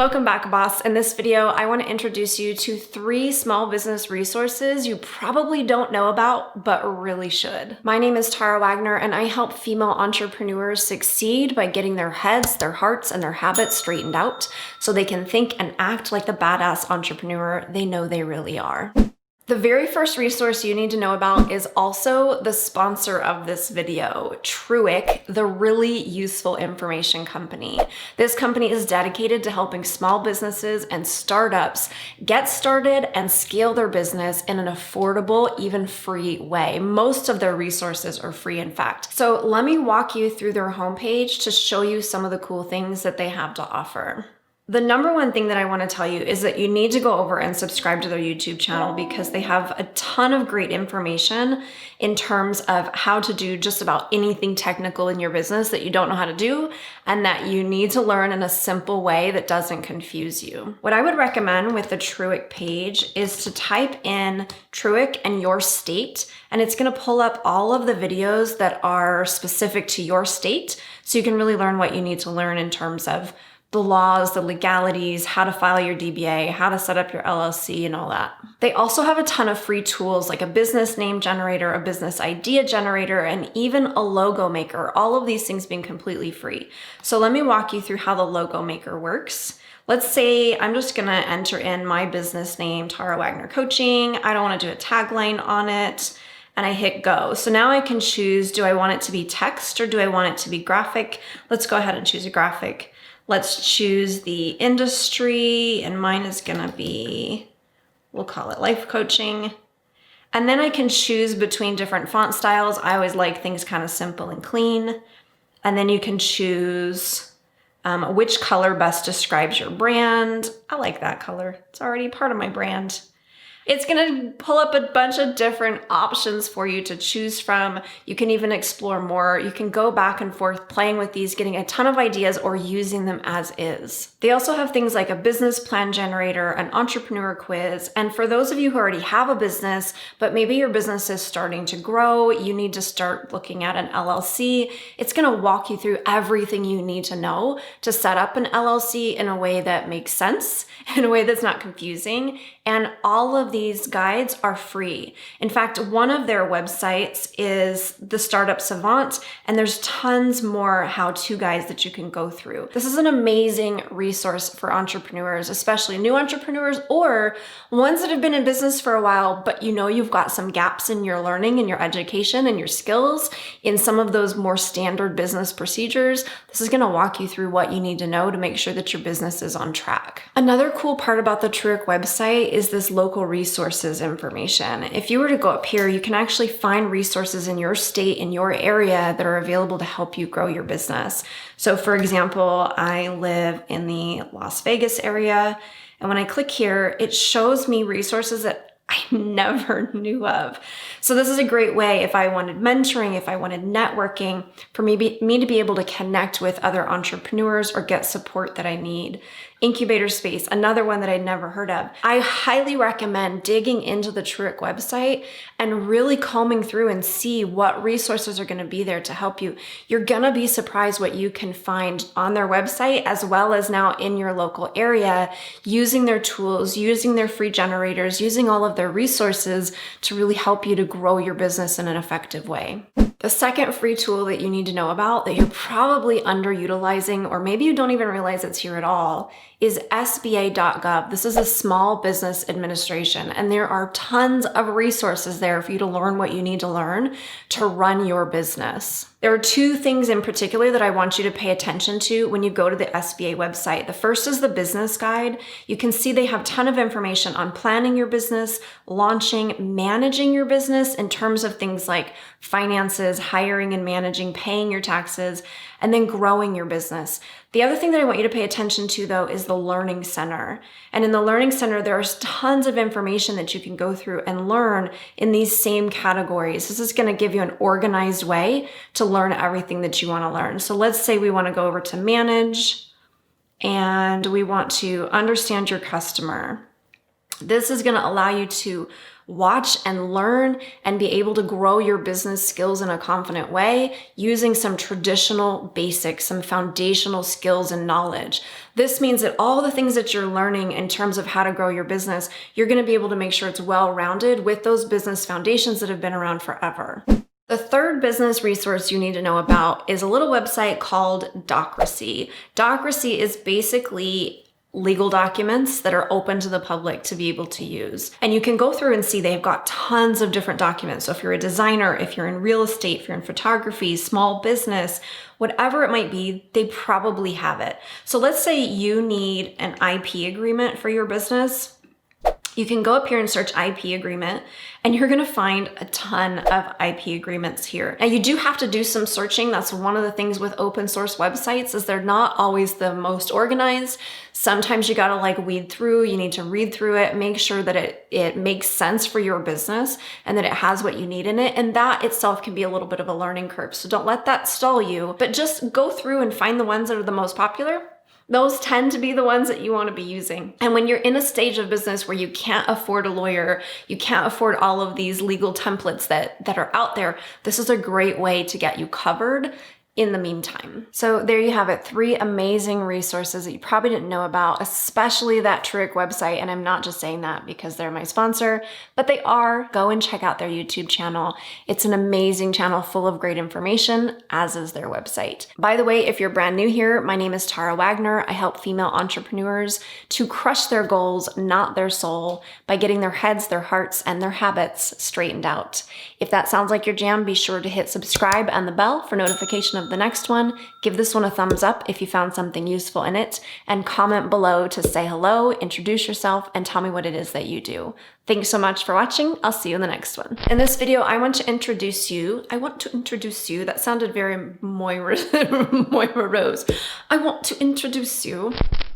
Welcome back, boss. In this video, I want to introduce you to 3 small business resources you probably don't know about, but really should. My name is Tara Wagner, and I help female entrepreneurs succeed by getting their heads, their hearts, and their habits straightened out so they can think and act like the badass entrepreneur they know they really are. The very first resource you need to know about is also the sponsor of this video, TRUiC, the really useful information company. This company is dedicated to helping small businesses and startups get started and scale their business in an affordable, even free way. Most of their resources are free, in fact. So let me walk you through their homepage to show you some of the cool things that they have to offer. The number one thing that I want to tell you is that you need to go over and subscribe to their YouTube channel because they have a ton of great information in terms of how to do just about anything technical in your business that you don't know how to do and that you need to learn in a simple way that doesn't confuse you. What I would recommend with the TRUiC page is to type in TRUiC and your state, and it's going to pull up all of the videos that are specific to your state so you can really learn what you need to learn in terms of the laws, the legalities, how to file your DBA, how to set up your LLC, and all that. They also have a ton of free tools like a business name generator, a business idea generator, and even a logo maker, all of these things being completely free. So let me walk you through how the logo maker works. Let's say I'm just gonna enter in my business name, Tara Wagner Coaching. I don't wanna do a tagline on it, and I hit go. So now I can choose, do I want it to be text or do I want it to be graphic? Let's go ahead and choose a graphic. Let's choose the industry, and mine is gonna be, we'll call it life coaching. And then I can choose between different font styles. I always like things kind of simple and clean. And then you can choose which color best describes your brand. I like that color. It's already part of my brand. It's gonna pull up a bunch of different options for you to choose from. You can even explore more. You can go back and forth playing with these, getting a ton of ideas or using them as is. They also have things like a business plan generator, an entrepreneur quiz. And for those of you who already have a business, but maybe your business is starting to grow, you need to start looking at an LLC. It's gonna walk you through everything you need to know to set up an LLC in a way that makes sense, in a way that's not confusing. And all of these guides are free. In fact, one of their websites is the Startup Savant, and there's tons more how-to guides that you can go through. This is an amazing resource for entrepreneurs, especially new entrepreneurs or ones that have been in business for a while, but you know you've got some gaps in your learning and your education and your skills in some of those more standard business procedures. This is gonna walk you through what you need to know to make sure that your business is on track. Another cool part about the TRUiC website is this local resources information. If you were to go up here, you can actually find resources in your state, in your area that are available to help you grow your business. So for example, I live in the Las Vegas area, and when I click here, it shows me resources that I never knew of. So this is a great way if I wanted mentoring, if I wanted networking, for me to be able to connect with other entrepreneurs or get support that I need. Incubator space, another one that I'd never heard of. I highly recommend digging into the TRUiC website and really combing through and see what resources are gonna be there to help you. You're gonna be surprised what you can find on their website as well as now in your local area, using their tools, using their free generators, using all of their resources to really help you to grow your business in an effective way. The second free tool that you need to know about that you're probably underutilizing, or maybe you don't even realize it's here at all, is Sba.gov. This is a small business administration, and there are tons of resources there for you to learn what you need to learn to run your business. There are 2 things in particular that I want you to pay attention to when you go to the SBA website. The first is the business guide. You can see they have a ton of information on planning your business, launching, managing your business in terms of things like finances, hiring and managing, paying your taxes, and then growing your business. The other thing that I want you to pay attention to though is the Learning Center. And in the Learning Center, there's tons of information that you can go through and learn in these same categories. This is gonna give you an organized way to learn everything that you wanna learn. So let's say we wanna go over to manage and we want to understand your customer. This is gonna allow you to watch and learn and be able to grow your business skills in a confident way using some traditional basics, some foundational skills and knowledge. This means that all the things that you're learning in terms of how to grow your business, you're going to be able to make sure it's well-rounded with those business foundations that have been around forever. The third business resource you need to know about is a little website called TRUiC. TRUiC is basically legal documents that are open to the public to be able to use. And you can go through and see they've got tons of different documents. So if you're a designer, if you're in real estate, if you're in photography, small business, whatever it might be, they probably have it. So let's say you need an IP agreement for your business. You can go up here and search IP agreement, and you're gonna find a ton of IP agreements here. Now you do have to do some searching. That's one of the things with open source websites is they're not always the most organized. Sometimes you gotta like weed through, you need to read through it, make sure that it makes sense for your business and that it has what you need in it. And that itself can be a little bit of a learning curve. So don't let that stall you, but just go through and find the ones that are the most popular. Those tend to be the ones that you want to be using. And when you're in a stage of business where you can't afford a lawyer, you can't afford all of these legal templates that are out there, this is a great way to get you covered in the meantime. So there you have it, 3 amazing resources that you probably didn't know about, especially that TRUiC website. And I'm not just saying that because they're my sponsor, but they are. Go and check out their YouTube channel. It's an amazing channel full of great information, as is their website. By the way, if you're brand new here, my name is Tara Wagner. I help female entrepreneurs to crush their goals, not their soul, by getting their heads, their hearts, and their habits straightened out. If that sounds like your jam, be sure to hit subscribe and the bell for notification of the next one. Give this one a thumbs up if you found something useful in it, and comment below to say hello, introduce yourself, and tell me what it is that you do. Thanks so much for watching. I'll see you in the next one. In this video, I want to introduce you. That sounded very Moira Rose. I want to introduce you